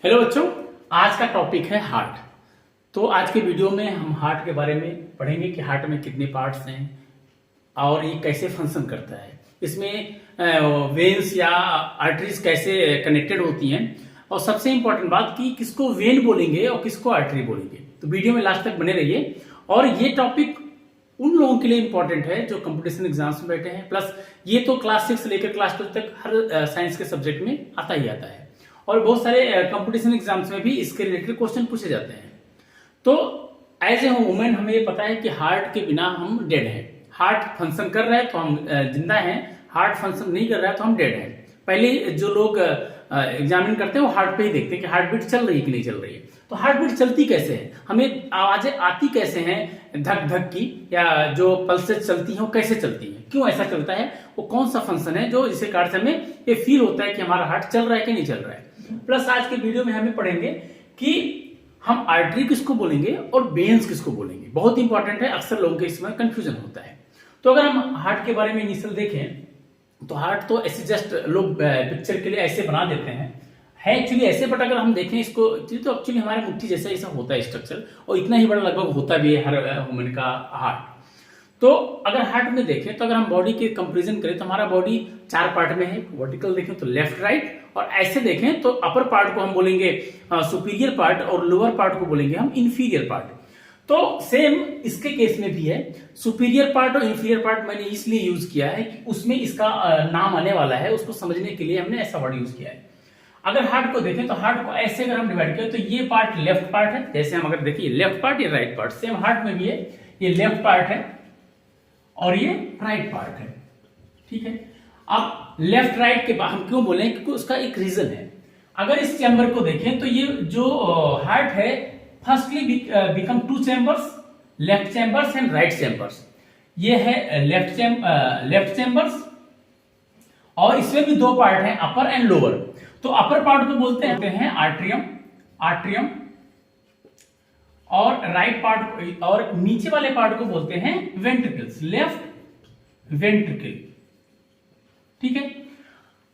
Hello बच्चों, आज का टॉपिक है हार्ट। तो आज के वीडियो में हम हार्ट के बारे में पढ़ेंगे कि हार्ट में कितने पार्ट्स हैं और ये कैसे फंक्शन करता है। इसमें वेन्स या आर्टरीज कैसे कनेक्टेड होती हैं और सबसे इंपॉर्टेंट बात कि किसको वेन बोलेंगे और किसको आर्टरी बोलेंगे। तो वीडियो में लास्ट तक बने रहिए। और ये टॉपिक उन लोगों के लिए इंपॉर्टेंट है जो कंपटीशन एग्जाम्स में बैठे हैं, प्लस ये तो क्लास 6 से लेकर क्लास 12 तक हर साइंस के सब्जेक्ट में आता ही आता है और बहुत सारे कंपटीशन एग्जाम्स में भी इसके रिलेटेड क्वेश्चन पूछे जाते हैं। तो एज ए वुमेन हमें ये पता है कि हार्ट के बिना हम डेड हैं। हार्ट फंक्शन कर रहा है तो हम जिंदा हैं, हार्ट फंक्शन नहीं कर रहा है तो हम डेड हैं। पहले जो लोग एग्जामिन करते हैं वो हार्ट पे ही देखते हैं कि हार्ट बीट चल रही है कि नहीं चल रही है। तो हार्ट बीट चलती कैसे है, हमें आवाजें आती कैसे हैं धक धक की, या जो पल्सेस चलती हैं वो कैसे चलती हैं, क्यों ऐसा चलता है, वो कौन सा फंक्शन है जो जिसके कारण से हमें ये फील होता है कि हमारा हार्ट चल रहा है कि नहीं चल रहा है। प्लस आज के वीडियो में हमें पढ़ेंगे कि हम आर्टरी किसको बोलेंगे और वेन्स किसको बोलेंगे। बहुत इंपॉर्टेंट है, अक्सर लोगों के इसमें कंफ्यूजन होता है। तो अगर हम हार्ट के बारे में इनिशियल देखें तो हार्ट तो ऐसे जस्ट लोग पिक्चर के लिए ऐसे बना देते हैं, है एक्चुअली ऐसे, बट अगर हम देखें इसको तो एक्चुअली हमारे मुट्ठी जैसा ऐसा होता है स्ट्रक्चर, और इतना ही बड़ा लगभग होता भी है हर ह्यूमन का हार्ट। तो अगर हार्ट में देखें तो अगर हम बॉडी के कंपैरिजन करें तो हमारा बॉडी 4 पार्ट में है। वर्टिकल देखें तो लेफ्ट राइट, और ऐसे देखें तो अपर पार्ट को हम बोलेंगे सुपीरियर पार्ट और लोअर पार्ट को बोलेंगे हम इंफीरियर पार्ट। तो सेम इसके केस में भी है। सुपीरियर पार्ट और इंफीरियर पार्ट मैंने इसलिए यूज किया है कि उसमें इसका नाम आने वाला है, उसको समझने के लिए हमने ऐसा वर्ड यूज किया है। अगर हार्ट को देखें तो हार्ट को ऐसे अगर हम डिवाइड करें तो ये पार्ट लेफ्ट पार्ट है, जैसे हम अगर देखिए लेफ्ट पार्ट ये राइट पार्ट, सेम हार्ट में भी है, ये लेफ्ट पार्ट है और ये राइट पार्ट है। ठीक है, अब लेफ्ट राइट के बाद हम क्यों बोले, क्योंकि उसका एक रीजन है। अगर इस चैम्बर को देखें तो ये जो हार्ट है firstly become 2 chambers, left chambers and right chambers. ये है लेफ्ट चैम्बर्स और इसमें भी 2 पार्ट हैं, अपर एंड लोअर। तो अपर पार्ट को बोलते हैं आर्ट्रियम और राइट पार्ट और नीचे वाले पार्ट को बोलते हैं वेंट्रिकल्स, लेफ्ट वेंट्रिकल। ठीक है,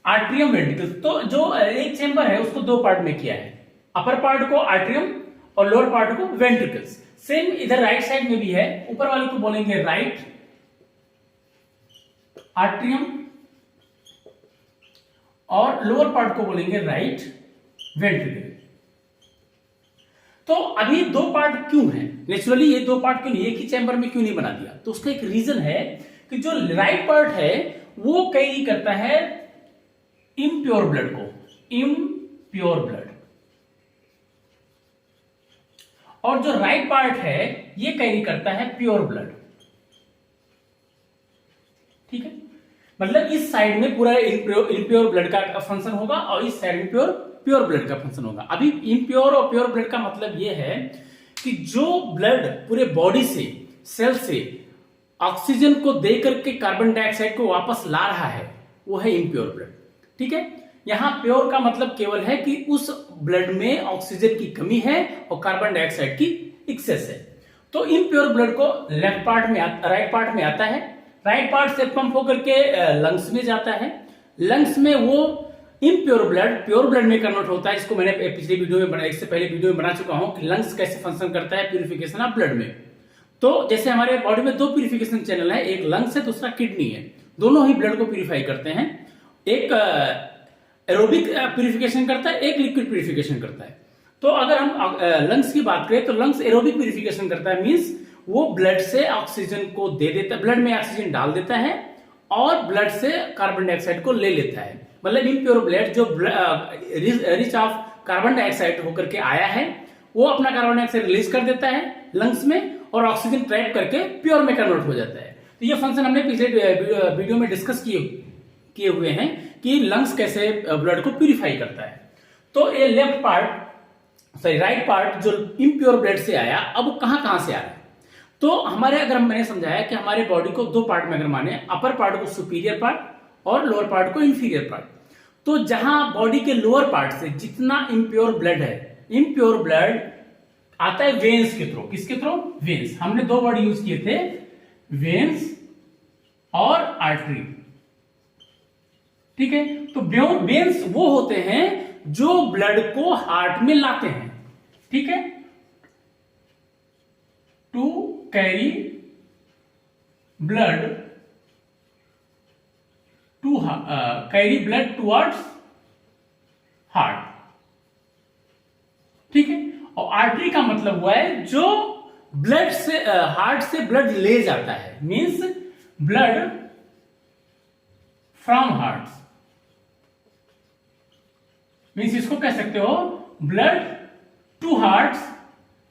आर्ट्रियम वेंट्रिकल्स। तो जो एक चैम्बर है उसको 2 पार्ट में किया है, अपर पार्ट को आर्ट्रियम और लोअर पार्ट को वेंट्रिकल्स। सेम इधर राइट साइड में भी है, ऊपर वाले को बोलेंगे राइट आर्ट्रियम और लोअर पार्ट को बोलेंगे राइट वेंट्रिकल। तो अभी 2 पार्ट क्यों है, नेचुरली ये 2 पार्ट क्यों नहीं, एक ही चैम्बर में क्यों नहीं बना दिया? तो उसका एक रीजन है कि जो राइट पार्ट है वो कैरी करता है इम्प्योर ब्लड को, इम्प्योर ब्लड, और जो राइट पार्ट है ये कैरी करता है प्योर ब्लड। ठीक है, मतलब इस साइड में पूरा इम्प्योर ब्लड का फंक्शन होगा और इस साइड में प्योर ब्लड का फंक्शन होगा। अभी इम्प्योर और प्योर ब्लड का मतलब यह है कि जो ब्लड पूरे बॉडी से, सेल से ऑक्सीजन को दे करके कार्बन डाइऑक्साइड को वापस ला रहा है, वो है इम्प्योर ब्लड। ठीक है, यहां प्योर का मतलब केवल है कि उस ब्लड में ऑक्सीजन की कमी है और कार्बन डाइऑक्साइड की एक्सेस है। तो इम्प्योर ब्लड को लेफ्ट पार्ट में राइट पार्ट में आता है, राइट पार्ट से पंप होकर के लंग्स में जाता है, लंग्स में वो इम्प्योर ब्लड प्योर ब्लड में कन्वर्ट होता है। इसको मैंने पिछले वीडियो में बनाया, इससे पहले वीडियो में बना चुका हूं कि लंग्स कैसे फंक्शन करता है प्यूरिफिकेशन ऑफ ब्लड में। तो जैसे हमारे बॉडी में 2 प्यूरिफिकेशन चैनल है, एक लंग्स है दूसरा किडनी है, दोनों ही ब्लड को प्यूरिफाई करते हैं। एक एरोबिक प्यूरिफिकेशन करता है, एक लिक्विड प्यूरिफिकेशन करता है। तो अगर हम लंग्स की बात करें तो लंग्स एरोबिक प्यूरिफिकेशन करता है, मींस वो ब्लड से ऑक्सीजन को दे देता है, ब्लड में ऑक्सीजन डाल देता है और ब्लड से कार्बन डाइऑक्साइड को ले लेता है। मतलब इम्प्योर ब्लड जो रिच ऑफ कार्बन डाइऑक्साइड होकर के आया है वो अपना कार्बन डाइऑक्साइड रिलीज कर देता है लंग्स में और ऑक्सीजन ट्रैप करके प्योर में कन्वर्ट हो जाता है। तो ये फंक्शन हमने पिछले वीडियो में डिस्कस किए हुए हैं कि लंग्स कैसे ब्लड को प्यूरिफाई करता है। तो ये राइट पार्ट जो इम्प्योर ब्लड से आया, अब वो कहां से आ रहा है? तो हमारे अगर मैंने समझाया कि हमारे बॉडी को 2 पार्ट में अगर माने, अपर पार्ट को सुपीरियर पार्ट और लोअर पार्ट को इंफीरियर पार्ट। तो जहां बॉडी के लोअर पार्ट से जितना इम्प्योर ब्लड है, इम्प्योर ब्लड आता है वेन्स के थ्रू। किसके थ्रू? वेन्स। हमने 2 वर्ड यूज किए थे, वेन्स और आर्टरी। ठीक है, तो वेन्स वो होते हैं जो ब्लड को हार्ट में लाते हैं, ठीक है, to carry blood towards heart, ठीक है। और आर्टरी का मतलब हुआ है जो ब्लड से हार्ट से ब्लड ले जाता है, means blood from heart, means इसको कह सकते हो blood to hearts,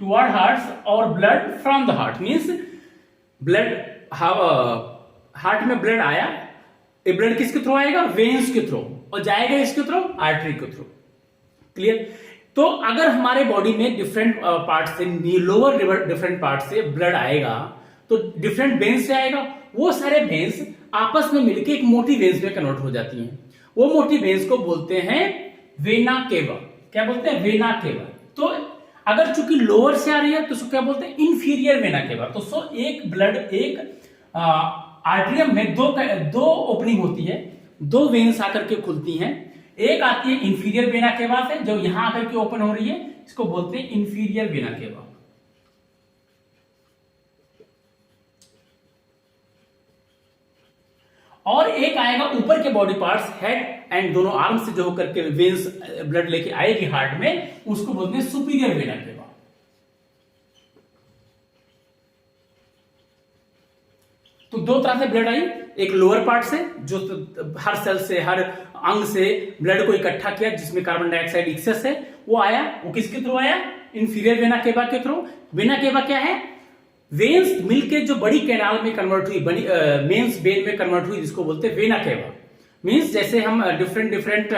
toward hearts, और blood from the heart, means blood heart में ब्लड आया, ये ब्लड किसके थ्रू आएगा, वेन्स के थ्रू, और जाएगा इसके थ्रू, आर्टरी के थ्रू। क्लियर। तो अगर हमारे बॉडी में डिफरेंट पार्ट से, लोअर डिफरेंट पार्ट से ब्लड आएगा तो डिफरेंट वेन्स से आएगा, वो सारे वेन्स आपस में मिलकर एक मोटी वेन्स में कन्वर्ट हो जाती हैं। वो मोटी वेन्स को बोलते हैं वेना केवा। क्या बोलते हैं, वेना केवा। तो अगर चूंकि लोअर से आ रही है तो उसको क्या बोलते हैं, इंफीरियर वेना केवा। तो सो एक ब्लड, एक आर्टरियम में दो ओपनिंग होती है, दो वेन्स आकर के खुलती हैं। एक आती है इंफीरियर वेना केवा से, जो यहां आकर के ओपन हो रही है, इसको बोलते हैं इंफीरियर वेना केवा। और एक आएगा ऊपर के बॉडी पार्ट्स, हेड एंड दोनों आर्म से जो होकर के वेन्स ब्लड लेके आएगी हार्ट में, उसको बोलते हैं सुपीरियर वेना केवा। तो दो तरह से ब्लड आई, एक लोअर पार्ट से जो हर सेल से, हर अंग से ब्लड को इकट्ठा किया, जिसमें कार्बन डाइऑक्साइड एक्सेस है, वो आया। वो किसके थ्रू आया, इंफीरियर वेना केवा के थ्रू। वेना केवा क्या है, वेन्स मिलके जो बड़ी कैनाल में कन्वर्ट हुई, बड़ी मेंस वेन में कन्वर्ट हुई, जिसको बोलते हैं वेना केवा। मींस जैसे हम डिफरेंट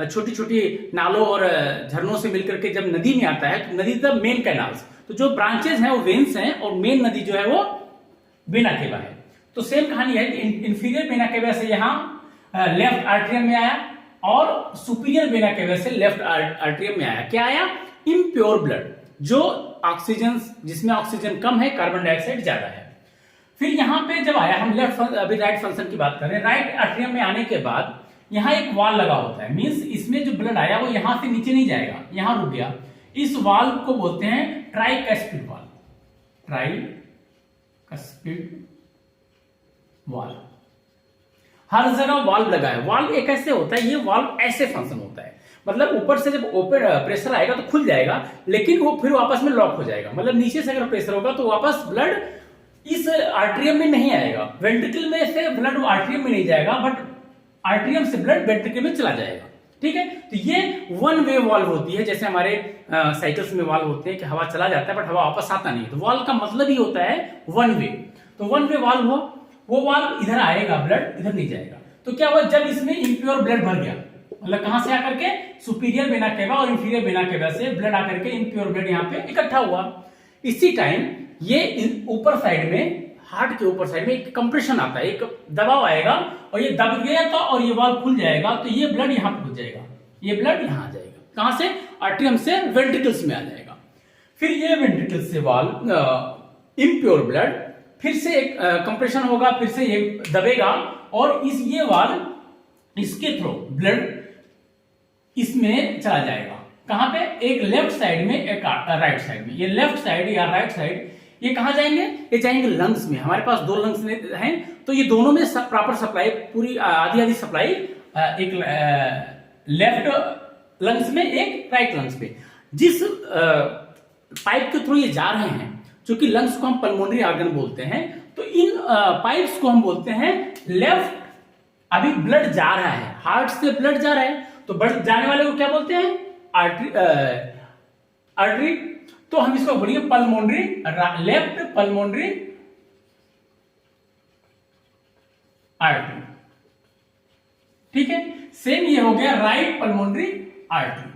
छोटी छोटी नालों और झरनों से मिलकर के जब नदी में आता है, तो नदी द मेन कैनाल्स, तो जो ब्रांचेस हैं वो वेन्स हैं, और मेन नदी जो है वो वेना केवा है। तो सेम कहानी है कि इंफीरियर वेना केवा से यहां लेफ्ट आर्टरियम में आया, और सुपीरियर वेना केवा से लेफ्ट आर्टरियम में आया। क्या आया, इम्प्योर ब्लड, जो ऑक्सीजन, जिसमें ऑक्सीजन कम है, कार्बन डाइऑक्साइड ज्यादा है। फिर यहां पे जब आया, हम अभी राइट फंक्शन की बात कर रहे हैं, राइट आर्टरियम में आने के बाद यहां एक वाल लगा होता है, मींस इसमें जो ब्लड आया वो यहां से नीचे नहीं जाएगा, यहां रुक गया। इस वाल को बोलते हैं ट्राइकस्पिड वाल, ट्राइकस्पिड वाल। हर जगह वाल्व लगा है। वाल्व एक ऐसे होता है, ये वाल्व ऐसे फंक्शन होता है, मतलब ऊपर से जब ओपन प्रेशर आएगा तो खुल जाएगा, लेकिन वो फिर वापस में लॉक हो जाएगा। मतलब नीचे से अगर प्रेशर होगा तो वापस ब्लड इस आर्टरियम में नहीं आएगा, वेंट्रिकल में से ब्लड आर्टरियम में नहीं जाएगा, बट आर्टरियम से ब्लड वेंट्रिकल में चला जाएगा। ठीक है, तो ये वन वे वाल्व होती है। जैसे हमारे साइकिल्स में वाल्व होते हैं कि हवा चला जाता है बट हवा वापस आता नहीं है, तो वाल्व का मतलब ही होता है वन वे। तो वन वे वाल्व हो, वो वाल्व इधर आएगा, ब्लड इधर नहीं जाएगा। तो क्या हुआ, जब इसमें इम्प्योर ब्लड भर गया, मतलब कहां से आकर के, सुपीरियर वेना केवा और इंफीरियर वेना केवा से ब्लड आकर के इम्प्योर ब्लड यहाँ पे इकट्ठा हुआ। इसी टाइम ये ऊपर साइड में, हार्ट के ऊपर साइड में एक कंप्रेशन आता है, एक दबाव आएगा, और ये दब गया तो, और ये वाल्व खुल जाएगा, तो ये ब्लड यहाँ पे घुस जाएगा, ये ब्लड यहाँ आ जाएगा। कहां से, आर्टरियम से वेंट्रिकल्स में आ जाएगा। फिर ये वेंट्रिकल्स से वाल्व इम्प्योर ब्लड, फिर से एक कंप्रेशन होगा, फिर से ये दबेगा, और ये वाल्व इसके थ्रू ब्लड इसमें चला जाएगा। कहां पे, एक लेफ्ट साइड में, एक राइट साइड में। ये लेफ्ट साइड या राइट साइड, ये कहां जाएंगे, ये जाएंगे लंग्स में। हमारे पास दो लंग्स हैं, तो ये दोनों में प्रॉपर सप्लाई, पूरी आधी आधी सप्लाई, एक लेफ्ट लंग्स में, एक राइट लंग्स में। जिस पाइप के थ्रू ये जा रहे हैं, क्योंकि लंग्स को हम पल्मोनरी ऑर्गन बोलते हैं, तो इन पाइप्स को हम बोलते हैं लेफ्ट। अभी ब्लड जा रहा है, हार्ट से ब्लड जा रहा है, तो ब्लड जाने वाले को क्या बोलते हैं, आर्टरी। तो हम इसको बोलेंगे पल्मोनरी, लेफ्ट पल्मोनरी आर्टरी। ठीक है, सेम ये हो गया राइट पल्मोनरी आर्टरी।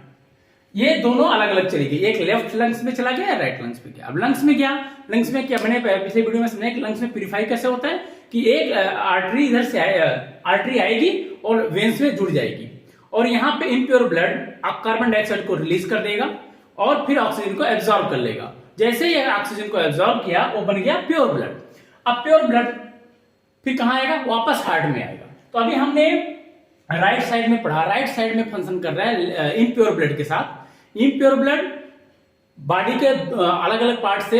ये दोनों अलग अलग चलेगी, एक लेफ्ट लंग्स में चला गया, राइट लंग्स में गया। अब लंग्स में गया, लंग्स में क्या, मैंने पिछले वीडियो में समझा कि लंग्स में प्यूरिफाई कैसे होता है, कि एक आर्टरी इधर से आर्टरी आएगी और वेन्स में जुड़ जाएगी, और यहां पे इम्प्योर ब्लड कार्बन डाइऑक्साइड को रिलीज कर देगा, और फिर ऑक्सीजन को एब्जॉर्ब कर लेगा। जैसे ही ऑक्सीजन को एब्जॉर्ब किया, वो बन गया प्योर ब्लड। अब प्योर ब्लड फिर कहां आएगा, वापस हार्ट में आएगा। तो अभी हमने राइट साइड में पढ़ा, राइट साइड में फंक्शन कर रहा है इम्प्योर ब्लड के साथ। इम्प्योर ब्लड बॉडी के अलग अलग पार्ट से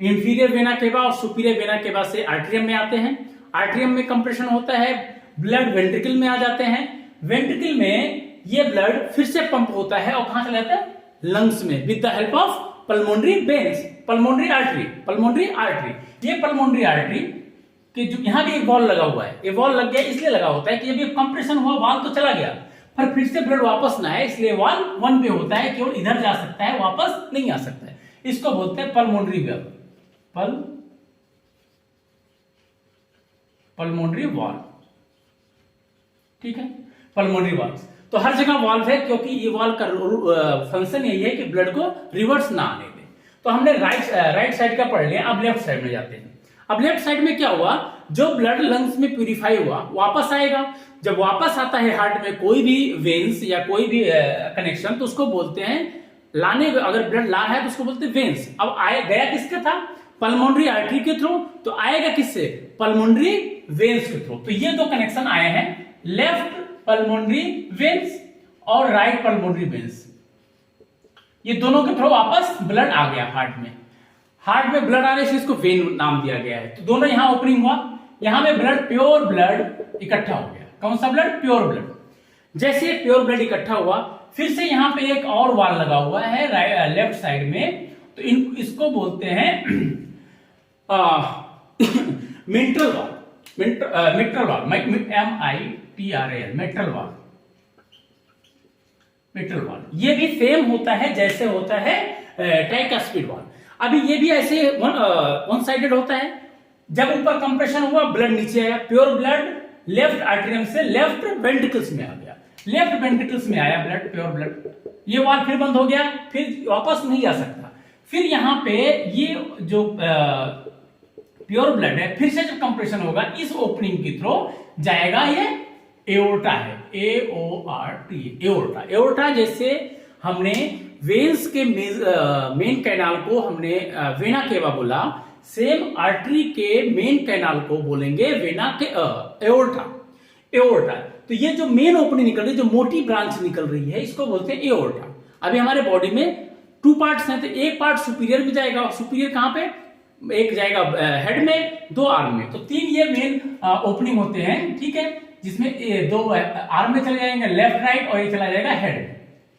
इंफीरियर वेना केवा और सुपीरियर वेना केवा से आर्टरियम में आते हैं। आर्टरियम में कंप्रेशन होता है, ब्लड वेंट्रिकल में आ जाते हैं। वेंट्रिकल में ये ब्लड फिर से पंप होता है और कहां चला जाता है? लंग्स में, with the help of pulmonary veins, pulmonary artery. Pulmonary artery, ये पल्मोनरी आर्टरी कि जो यहां भी एक वॉल लगा हुआ है, ये वॉल लग गया इसलिए लगा होता है कि जब ये कंप्रेशन हुआ वॉल तो चला गया, पर फिर से ब्लड वापस ना आए, इसलिए वॉल वन पे होता है, केवल इधर जा सकता है, वापस नहीं आ सकता है। इसको बोलते हैं पल्मोनरी वेल, पल्मोनरी वॉल्व। ठीक है, पल्मोनरी वॉल्व। तो हर जगह वॉल्व है क्योंकि ये वॉल्व का फंक्शन यही है कि ब्लड को रिवर्स ना आने दे। तो हमने राइट साइड का पढ़ लिया, अब लेफ्ट साइड में जाते हैं। अब लेफ्ट साइड में क्या हुआ? जो ब्लड लंग्स में प्यूरिफाई हुआ वापस आएगा। जब वापस आता है हार्ट में कोई भी वेन्स या कोई भी कनेक्शन, तो उसको बोलते हैं लाने। अगर ब्लड ला है तो उसको बोलते हैं वेन्स। अब आए गया किसके था? पल्मोनरी आर्टरी के थ्रू, तो आएगा किससे? पल्मोनरी वेन्स के थ्रू। तो ये दो कनेक्शन आए हैं, लेफ्ट पल्मोनरी वेन्स और राइट पल्मोनरी वेन्स। ये दोनों के थ्रू वापस ब्लड आ गया हार्ट में। हार्ट में ब्लड आने से इसको वेन नाम दिया गया है। तो दोनों यहां ओपनिंग हुआ, यहां में ब्लड, प्योर ब्लड इकट्ठा हो गया। कौन सा ब्लड? Pure blood. जैसे प्योर ब्लड इकट्ठा हुआ, फिर से यहां पे एक और वाल लगा हुआ है लेफ्ट साइड में, तो इसको बोलते हैं मिट्रल वाल। मिट्रल वाल, MITRAL, मिट्रल वाल। मिट्रल वाल ये भी सेम होता है जैसे होता है ट्राइकस्पिड वाल। अभी ये भी ऐसे वन साइडेड होता है। जब ऊपर कंप्रेशन हुआ, ब्लड नीचे आया, प्योर ब्लड लेफ्ट आर्टरियम से लेफ्ट वेंट्रिकल्स में आ गया। लेफ्ट वेंट्रिकल्स में आया ब्लड, प्योर ब्लड। ये वाल फिर बंद हो गया, फिर वापस नहीं आ सकता। फिर यहां पे ये जो प्योर ब्लड है, फिर से जब कंप्रेशन होगा, इस ओपनिंग के थ्रू जाएगा। ये एओर्टा है, AORT, एओर्टा। एओर्टा जैसे हमने वेन्स के मेन कैनाल को हमने वेना केवा बोला, सेम आर्टरी के मेन कैनाल को बोलेंगे वेना के एओर्टा। एओर्टा। तो ये जो मेन ओपनिंग निकल रही है, जो मोटी ब्रांच निकल रही है, इसको बोलते हैं एओर्टा। अभी हमारे बॉडी में टू पार्ट्स हैं, तो एक पार्ट सुपीरियर में जाएगा। सुपीरियर कहां पे? एक जाएगा हेड में, दो आर्म में। तो तीन ये मेन ओपनिंग होते हैं, ठीक है, जिसमें दो आर्म में चले जाएंगे लेफ्ट राइट, और ये चला जाएगा हेड।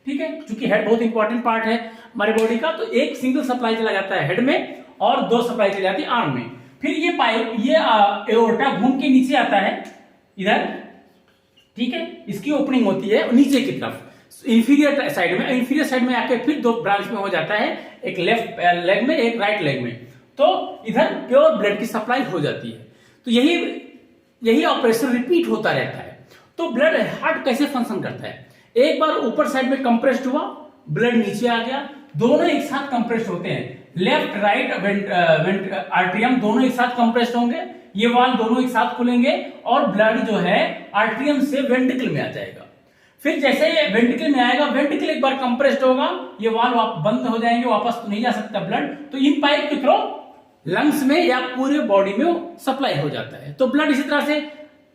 ठीक है, क्योंकि हेड बहुत इंपॉर्टेंट पार्ट है हमारे बॉडी का, तो एक सिंगल सप्लाई चला जाता है हेड में और दो सप्लाई चली जाती है आर्म में। फिर ये पाइप, ये एओर्टा घूम के नीचे आता है इधर, ठीक है, इसकी ओपनिंग होती है नीचे की तरफ इंफीरियर साइड में। इंफीरियर साइड में आके फिर दो ब्रांच में हो जाता है, एक लेफ्ट लेग में, एक राइट लेग में। तो इधर प्योर ब्लड की सप्लाई हो जाती है। तो यही ऑपरेशन रिपीट होता रहता है। तो ब्लड हार्ट कैसे फंक्शन करता है? एक बार ऊपर साइड में कंप्रेस्ड हुआ, ब्लड नीचे आ गया, दोनों एक साथ कंप्रेस्ड होते हैं। लेफ्ट राइट आर्टरियम दोनों एक साथ कंप्रेस्ड होंगे, ये वाल दोनों एक साथ खुलेंगे और ब्लड जो है आर्टरियम से वेंट्रिकल में आ जाएगा। फिर जैसे ये वेंट्रिकल में आएगा, वेंट्रिकल एक बार कंप्रेस्ड होगा, ये वाल बंद हो जाएंगे, वापस तो नहीं जा सकता ब्लड। तो इन पाइप के थ्रू लंग्स में या पूरे बॉडी में सप्लाई हो जाता है। तो ब्लड इसी तरह से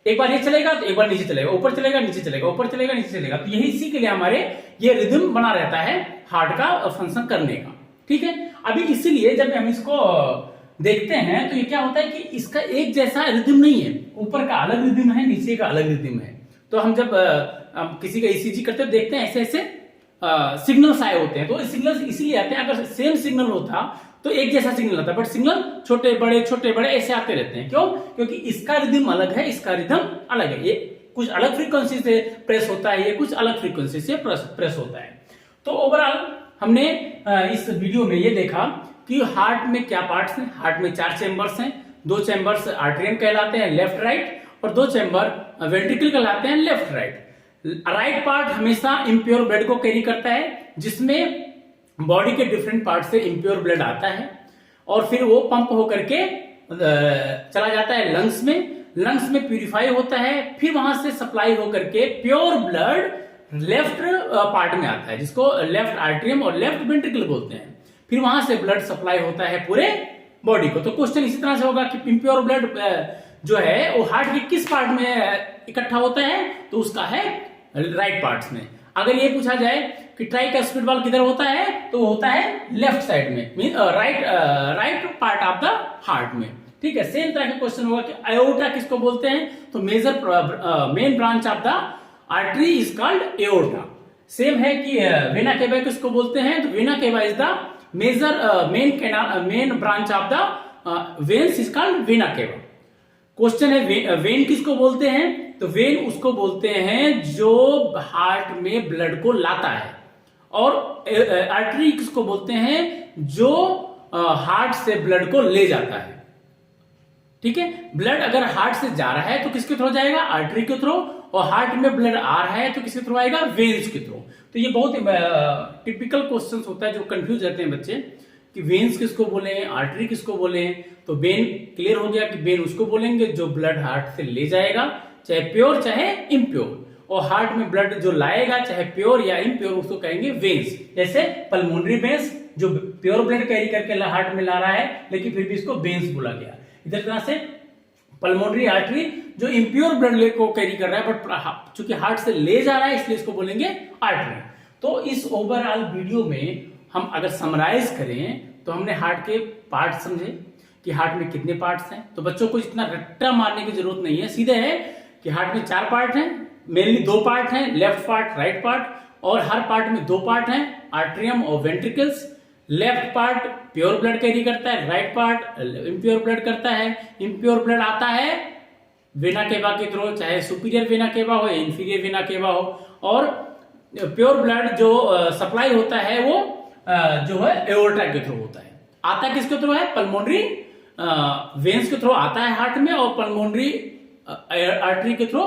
एक बार ये चलेगा तो एक बार नीचे चलेगा, ऊपर चलेगा नीचे चलेगा, ऊपर चलेगा नीचे चलेगा। तो यही इसी के लिए हमारे ये रिदम बना रहता है हार्ट का फंक्शन करने का। ठीक है, अभी इसीलिए जब हम इसको देखते हैं तो ये क्या होता है कि इसका एक जैसा रिदम नहीं है, ऊपर का अलग रिदम है, नीचे का अलग रिदम है। तो हम जब किसी का ईसीजी करते हैं, देखते हैं ऐसे ऐसे सिग्नल्स आए होते हैं। तो सिग्नल्स इसीलिए आते हैं, अगर सेम सिग्नल होता तो एक जैसा सिग्नल आता है, बट सिग्नल छोटे बड़े ऐसे आते रहते हैं। क्यों? क्योंकि इसका रिदम अलग है, इसका रिदम अलग है। ये कुछ अलग फ्रीक्वेंसी से प्रेस होता है, ये कुछ अलग फ्रीक्वेंसी से प्रेस होता है। तो ओवरऑल हमने इस वीडियो में ये देखा कि हार्ट में क्या पार्ट्स हैं। हार्ट में 4 चैम्बर्स हैं, 2 चैम्बर्स आर्टरियम कहलाते हैं लेफ्ट राइट, और 2 चैम्बर वेंट्रिकल कहलाते हैं लेफ्ट राइट। राइट पार्ट हमेशा इम्प्योर ब्लड को कैरी करता है, जिसमें बॉडी के डिफरेंट पार्ट से इम्प्योर ब्लड आता है और फिर वो पंप होकर के चला जाता है लंग्स में। लंग्स में प्यूरिफाई होता है, फिर वहां से सप्लाई होकर के प्योर ब्लड लेफ्ट पार्ट में आता है, जिसको लेफ्ट आर्टरियम और लेफ्ट वेंट्रिकल बोलते हैं। फिर वहां से ब्लड सप्लाई होता है पूरे बॉडी को। तो क्वेश्चन इसी तरह से होगा कि इम्प्योर ब्लड जो है वो हार्ट के किस पार्ट में इकट्ठा होता है, तो उसका है राइट पार्ट्स में। अगर ये पूछा जाए कि ट्राइकस्पिड वाल्व किधर होता है, तो वो होता है लेफ्ट साइड में, mean right part of the heart में। ठीक है, सेम तरह का क्वेश्चन होगा कि एओर्टा किसको बोलते हैं, तो main branch of the artery is called aorta. Same है कि वेना केवा किसको बोलते हैं, तो vena cava is the main branch of the veins is called vena cava. Question है वेन किसको बोलते हैं, तो वेन उसको बोलते हैं जो हार्ट में ब्लड को लाता है, और आर्टरी किसको बोलते हैं जो हार्ट से ब्लड को ले जाता है। ठीक है, ब्लड अगर हार्ट से जा रहा है तो किसके थ्रू जाएगा, आर्टरी के थ्रू, और हार्ट में ब्लड आ रहा है तो किसके थ्रू आएगा, वेन्स के थ्रू। तो ये बहुत टिपिकल क्वेश्चन होता है जो कंफ्यूज रहते हैं बच्चे कि वेन्स किसको बोले, आर्टरी किसको बोले। तो वेन क्लियर हो गया कि वेन उसको बोलेंगे जो ब्लड हार्ट से ले जाएगा, चाहे प्योर चाहे इम्प्योर, और हार्ट में ब्लड जो लाएगा चाहे प्योर या इम्प्योर उसको कहेंगे वेन्स। जैसे पल्मोनरी वेन्स जो प्योर ब्लड कैरी करके हार्ट में ला रहा है, लेकिन फिर भी इसको वेन्स बोला गया। इधर तरह से पल्मोनरी आर्टरी जो इम्प्योर ब्लड को कैरी कर रहा है बट चूंकि हार्ट से ले जा रहा है इसलिए इसको बोलेंगे आर्टरी। तो इस ओवरऑल वीडियो में हम अगर समराइज करें तो हमने हार्ट के पार्ट समझे कि हार्ट में कितने पार्ट्स हैं। तो बच्चों को इतना रट्टा मारने की जरूरत नहीं है, सीधे है कि हार्ट में 4 पार्ट हैं, मेनली 2 पार्ट हैं, लेफ्ट पार्ट राइट पार्ट, और हर पार्ट में 2 पार्ट हैं, आर्ट्रियम और ventricles. Left part pure blood carry करता है, राइट पार्ट इम्प्योर ब्लड करता है। इम्प्योर ब्लड आता है वेना केवा के थ्रू, चाहे सुपीरियर वेना केवा हो या इंफीरियर वेना केवा हो, और प्योर ब्लड जो सप्लाई होता है वो जो है एओर्टा के थ्रू होता है। आता किसके थ्रू है, पल्मोनरी वेन्स के थ्रू आता है हार्ट में, और पल्मोनरी आर्टरी के थ्रू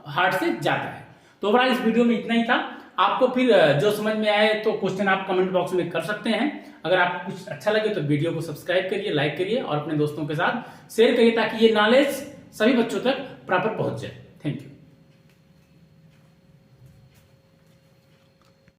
हार्ट से जाता है। तो ओवरऑल इस वीडियो में इतना ही था। आपको फिर जो समझ में आए तो क्वेश्चन आप कमेंट बॉक्स में कर सकते हैं। अगर आपको कुछ अच्छा लगे तो वीडियो को सब्सक्राइब करिए, लाइक करिए और अपने दोस्तों के साथ शेयर करिए ताकि ये नॉलेज सभी बच्चों तक प्रॉपर पहुंच जाए। Thank you.